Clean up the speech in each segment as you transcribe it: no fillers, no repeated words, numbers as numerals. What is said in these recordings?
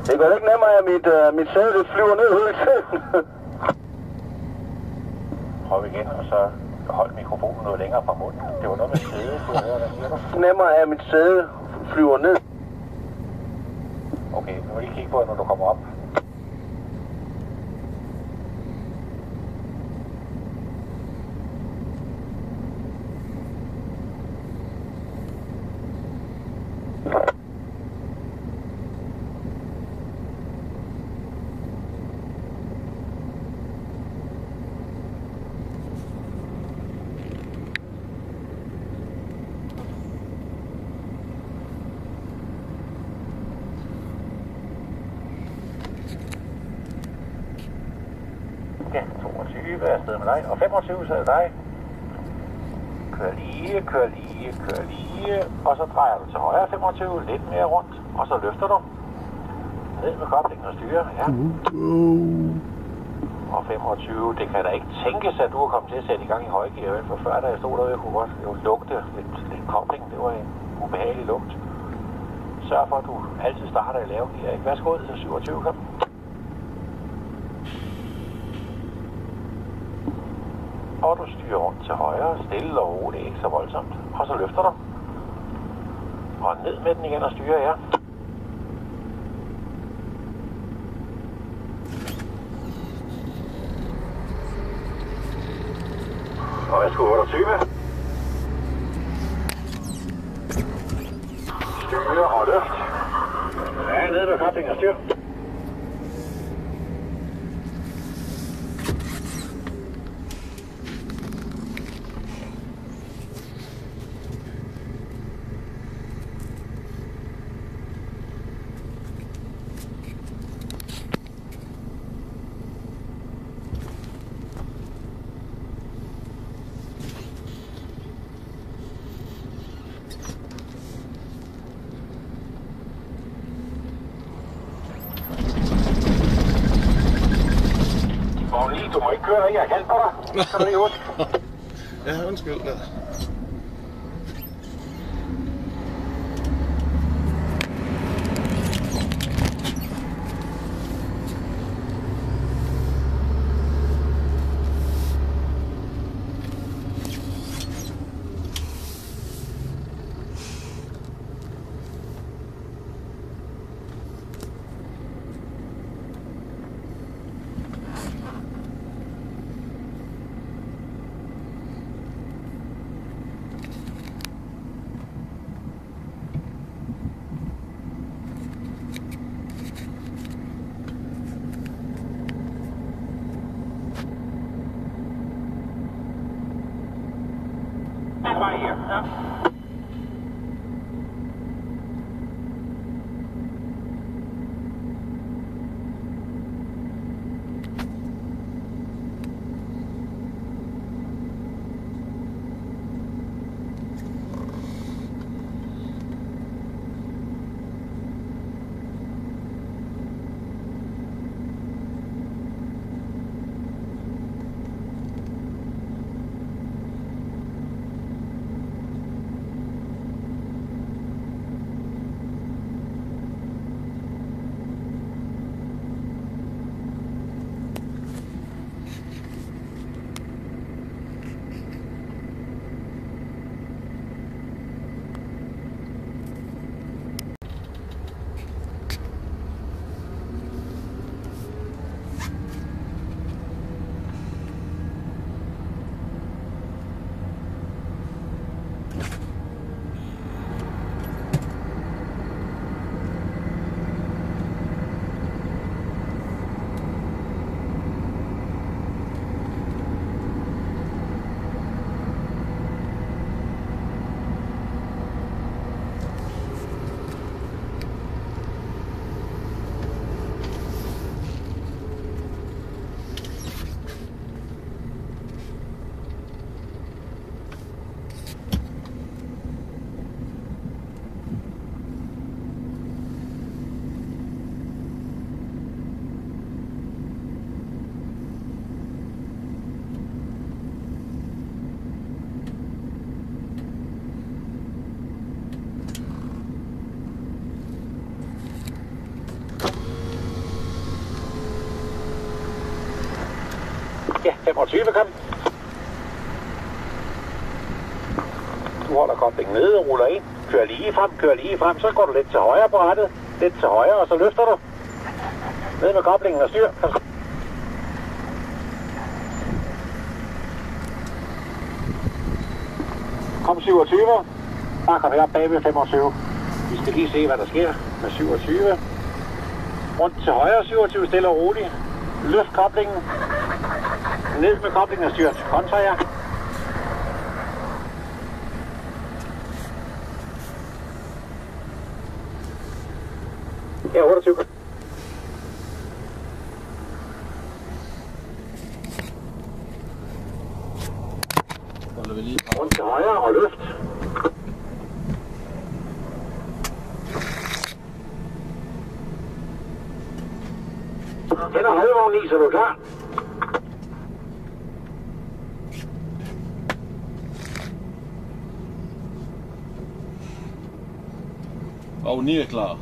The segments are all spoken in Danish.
Det går ikke nemmere, at mit sæde det flyver ned hele tiden. Prøv igen, og så hold mikrofonen noget længere fra munden. Det var noget med sæde, kunne jeg høre, hvad siger du? Nemmere, at mit sæde flyver ned. Okay, nu må lige kigge på det, når du kommer op. Ja, 22 er afsted med dig, og 25 så er det dig. Kør lige, og så drejer du til højre 25, lidt mere rundt, og så løfter du. Ned med koblingen og styre, ja. Og 25, det kan da ikke tænkes, at du er kommet til at sætte i gang i højgear, vel? For før da jeg stod derude, jeg kunne godt lugte lidt kobling, det var en ubehagelig lugt. Sørg for, at du altid starter i lave gear, ikke? Værsgo til 27, kom. Og du styrer rundt til højre, stille og roligt, ikke så voldsomt. Og så løfter du. Og ned med den igen og styrer, ja. Og værsgo 28. Styre og løft. Ja, ned med koblingen og styr. Du må ikke køre, jeg kan på dig. Skal du lige huske? Ja, undskyld. Ja. Right here, huh? 25, kom. Du holder koblingen nede, ruller ind, kører lige frem, så går du lidt til højre på rattet, lidt til højre, og så løfter du. Ned med koblingen og styr. Kom 27. Bare kom her bag ved 25. Vi skal lige se, hvad der sker med 27. Rundt til højre 27, stille og roligt. Løft koblingen. Ned med koblingen og styr til kontra jer. Ja, 28. Holder vi lige. Rundt til højre og løft. Tænder højrevognen i, så du er klar. Og 9 er klar.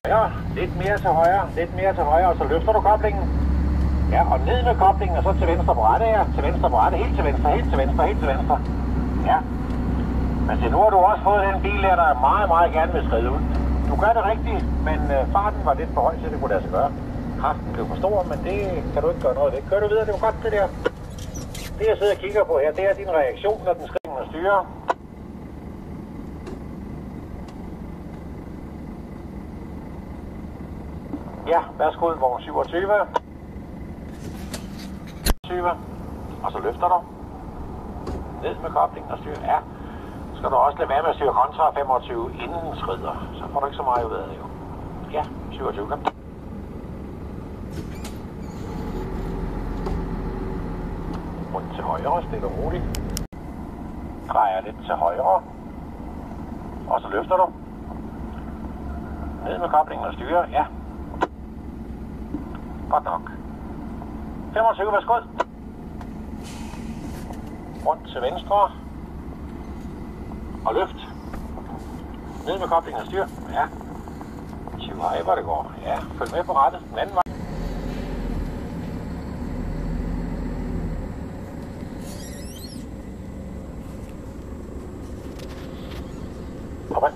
Ja, lidt mere til højre, og så løfter du koblingen. Ja, og ned med koblingen, og så til venstre på rattet her. Til venstre på rattet, helt til venstre. Ja. Men se, nu har du også fået den bil der, der meget gerne vil skride ud. Du gør det rigtigt, men farten var lidt for høj, så det kunne lade sig gøre. Kraften blev for stor, men det kan du ikke gøre noget ved. Kører du videre, det var godt det der. Det jeg sidder og kigger på her, det er din reaktion, når den skrider og styrer. Ja, værsgo, vogn 27. Og så løfter du. Ned med koblingen og styrer. Ja. Så skal du også lade være med at styre kontra 25 inden den skrider. Så får du ikke så meget ud af det jo. Ja, 27, kom. Rundt til højre, stille og roligt. Drejer lidt til højre. Og så løfter du. Ned med koblingen og styrer. Ja. Godt nok. 25, værsgo. Rundt til venstre. Og løft. Ned med koblingen og styr. Ja. 20 hej, hvor det går. Ja, følg med på rettet. Den anden vej. Opad.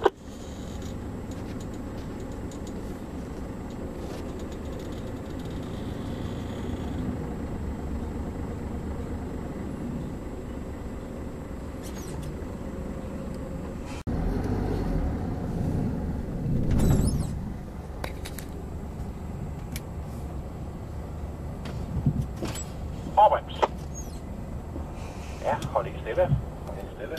Opbrems. Ja, hold lige stille. Bliv ved.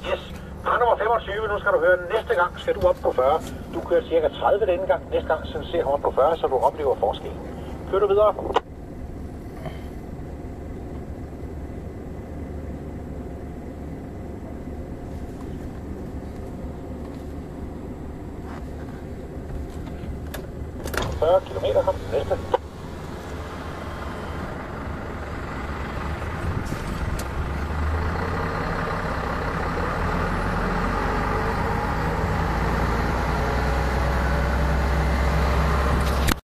Yes. Par nummer 25, nu skal du høre, næste gang skal du op på 40. Du kører cirka 30 denne gang. Næste gang så ser du op på 40, så du oplever forskellen. Kører du videre?